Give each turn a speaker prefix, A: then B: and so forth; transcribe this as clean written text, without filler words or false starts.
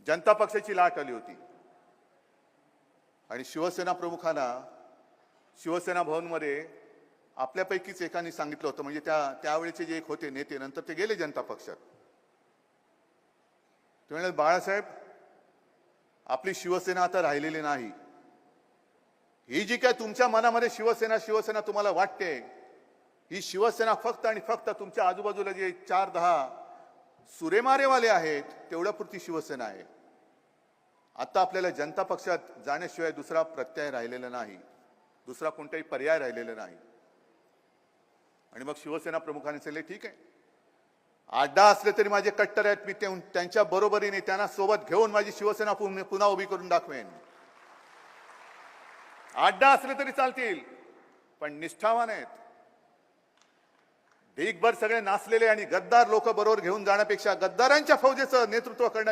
A: जनता पक्षाची लाट आली होती आणि शिवसेना प्रमुखांना शिवसेना भवनमध्ये आपल्यापैकीच एकाने सांगितलं होतं, म्हणजे त्यावेळेचे जे एक होते नेते, नंतर ते गेले जनता पक्षात. ते म्हणाले, बाळासाहेब, आपली शिवसेना आता राहिलेली नाही. ही जी काय तुमच्या मनामध्ये शिवसेना शिवसेना तुम्हाला वाटते, ही शिवसेना फक्त आणि फक्त तुमच्या आजूबाजूला जे 4-10 सुरेमारेवाले आहेत तेवढ्यापुरती शिवसेना आहे. आता आपल्याला जनता पक्षात जाण्याशिवाय दुसरा प्रत्यय राहिलेला नाही, दुसरा कोणताही पर्याय राहिलेला नाही. आणि मग शिवसेना प्रमुखांनी सांगितले, ठीक आहे, 8-10 असले तरी माझे कट्टर आहेत, मी त्यांच्या बरोबरीने त्यांना सोबत घेऊन माझी शिवसेना पुन्हा उभी करून दाखवेन. 8-10 असले तरी चालतील, पण निष्ठावान आहेत. ढीकभर सगळे नाचलेले आणि गद्दार लोक बरोबर घेऊन जाण्यापेक्षा गद्दारांच्या फौजेचं नेतृत्व करण्यापेक्षा